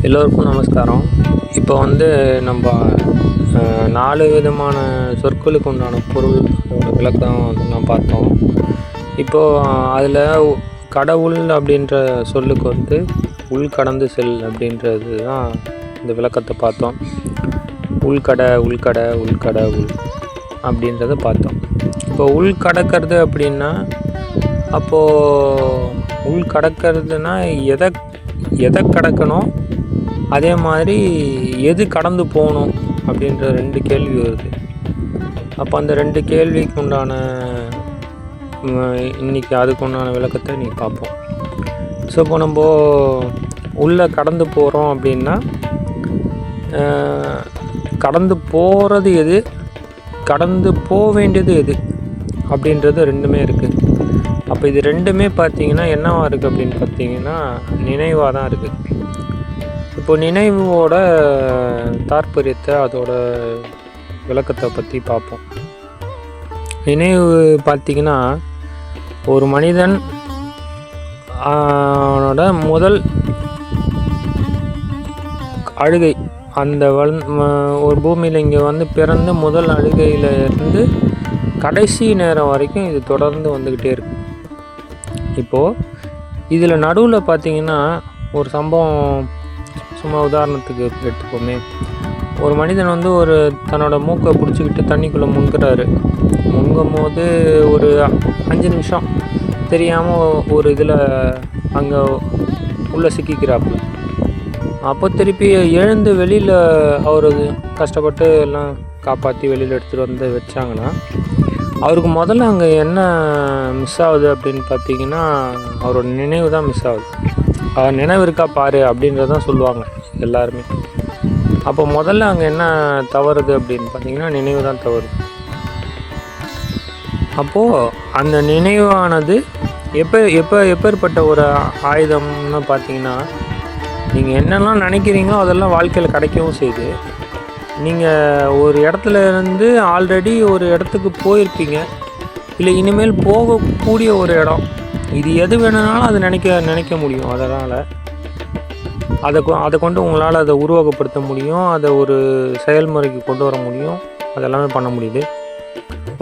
எல்லோருக்கும் நமஸ்காரம். இப்போ நம்ம 4 விதமான சொற்களுக்கு உண்டான பொருள் விளக்கம் நான் பார்த்தோம். இப்போது அதில் கடவுள் அப்படின்ற சொல்லுக்கு உள்கடந்து செல் அப்படின்றது தான் இந்த விளக்கத்தை பார்த்தோம். உள்கடை உள் அப்படின்றத பார்த்தோம். இப்போ உள்கடக்கிறது அப்படின்னா, அப்போது உள்கடக்கிறதுனா எதை கடக்கணும், அதே மாதிரி எது கடந்து போகணும் அப்படின்ற 2 கேள்வி வருது. அப்போ அந்த 2 கேள்விக்கு உண்டான இன்றைக்கி அதுக்கு உண்டான விளக்கத்தை இன்றைக்கி பார்ப்போம். ஸோ இப்போ நம்ம உள்ளே கடந்து போகிறோம் அப்படின்னா, கடந்து போகிறது எது, கடந்து போக வேண்டியது எது அப்படின்றது 2மே இருக்குது. அப்போ இது 2மே பார்த்திங்கன்னா என்னவாக இருக்குது அப்படின்னு பார்த்திங்கன்னா நினைவாக தான் இருக்குது. இப்போ நினைவோட தாற்பயத்தை, அதோட விளக்கத்தை பற்றி பார்ப்போம். நினைவு பார்த்திங்கன்னா, ஒரு மனிதன் முதல் அழுகை, அந்த ஒரு பூமியில் இங்கே பிறந்து முதல் அழுகையில் இருந்து கடைசி நேரம் வரைக்கும் இது தொடர்ந்து வந்துக்கிட்டே இருக்குது. இப்போது இதில் நடுவில் பார்த்திங்கன்னா ஒரு சம்பவம், சும்மா உதாரணத்துக்கு எடுத்துப்போமே. ஒரு மனிதன் ஒரு தன்னோட மூக்கை பிடிச்சிக்கிட்டு தண்ணிக்குள்ளே முங்கும் போது ஒரு 5 நிமிஷம் தெரியாமல் ஒரு இதில் அங்கே உள்ளே சிக்கிக்கிறாப்புல. அப்போ திருப்பி எழுந்து வெளியில் அவர் கஷ்டப்பட்டு எல்லாம் காப்பாற்றி வெளியில் எடுத்துகிட்டு வச்சாங்கன்னா, அவருக்கு முதல்ல அங்கே என்ன மிஸ் ஆகுது அப்படின்னு பார்த்தீங்கன்னா, அவரோட நினைவு தான் மிஸ் ஆகுது. அவர் நினைவு இருக்கா பாரு அப்படின்றதான் சொல்லுவாங்க எல்லாருமே. அப்போ முதல்ல அங்கே என்ன தவறுது அப்படின்னு பார்த்தீங்கன்னா, நினைவு தான் தவறுது. அப்போது அந்த நினைவானது எப்பேற்பட்ட ஒரு ஆயுதம்னு பார்த்தீங்கன்னா, நீங்கள் என்னெல்லாம் நினைக்கிறீங்களோ அதெல்லாம் வாழ்க்கையில் கிடைக்கவும் செய்யுது. நீங்கள் ஒரு இடத்துல இருந்து ஆல்ரெடி ஒரு இடத்துக்கு போயிருப்பீங்க, இல்லை இனிமேல் போகக்கூடிய ஒரு இடம், இது எது வேணுனாலும் அது நினைக்க முடியும். அதனால் அதை கொண்டு உங்களால் அதை உருவகப்படுத்த முடியும், அதை ஒரு செயல்முறைக்கு கொண்டு வர முடியும், அதெல்லாமே பண்ண முடியுது.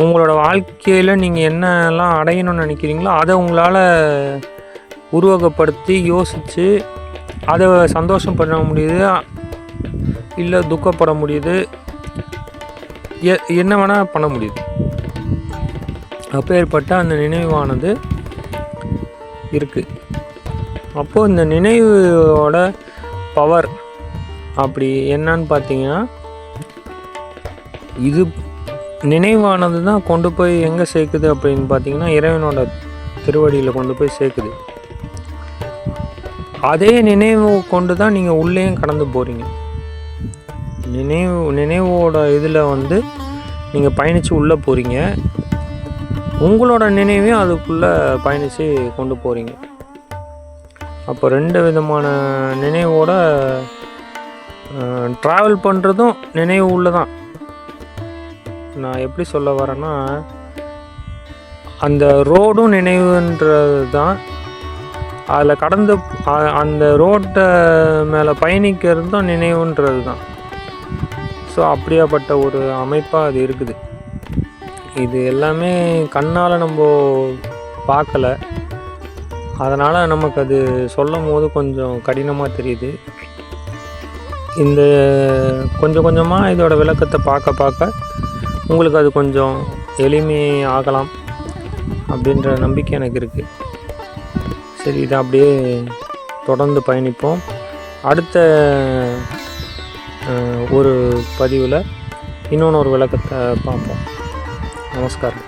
உங்களோட வாழ்க்கையில் நீங்கள் என்னெல்லாம் அடையணும்னு நினைக்கிறீங்களோ அதை உங்களால் உருவகப்படுத்தி யோசித்து அதை சந்தோஷம் பண்ண முடியுது, இல்லை துக்கப்பட முடியுது, என்ன வேணால் பண்ண முடியுது. அப்பேற்பட்ட அந்த நினைவானது இருக்குது. அப்போது இந்த நினைவோட பவர் அப்படி என்னன்னு பார்த்தீங்கன்னா, இது நினைவானது தான் கொண்டு போய் எங்கே சேர்க்குது அப்படின்னு பார்த்தீங்கன்னா, இறைவனோட திருவடியில் கொண்டு போய் சேர்க்குது. அதே நினைவு கொண்டு தான் நீங்கள் உள்ளேயும் கடந்து போகிறீங்க. நினைவோட இதில் நீங்கள் பயணித்து உள்ளே போகிறீங்க, உங்களோட நினைவையும் அதுக்குள்ளே பயணித்து கொண்டு போகிறீங்க. அப்போ 2 விதமான நினைவோட ட்ராவல் பண்ணுறதும் நினைவு உள்ள தான். நான் எப்படி சொல்ல வரேன்னா, அந்த ரோடும் நினைவுன்றது தான், அதில் கடந்து அந்த ரோட்டை மேலே பயணிக்கிறதும் நினைவுன்றது தான். ஸோ அப்படியாப்பட்ட ஒரு அமைப்பாக அது இருக்குது. இது எல்லாமே கண்ணால் நம்ம பார்க்கலை, அதனால் நமக்கு அது சொல்லும் போது கொஞ்சம் கடினமாக தெரியுது. இந்த கொஞ்சம் கொஞ்சமாக இதோட விளக்கத்தை பார்க்க உங்களுக்கு அது கொஞ்சம் எளிமையாகலாம் அப்படின்ற நம்பிக்கை எனக்கு இருக்குது. சரி, இதை அப்படியே தொடர்ந்து பயணிப்போம். அடுத்த ஒரு பதிவில் இன்னொன்று ஒரு விளக்கத்தை பார்ப்போம். நமஸ்காரம்.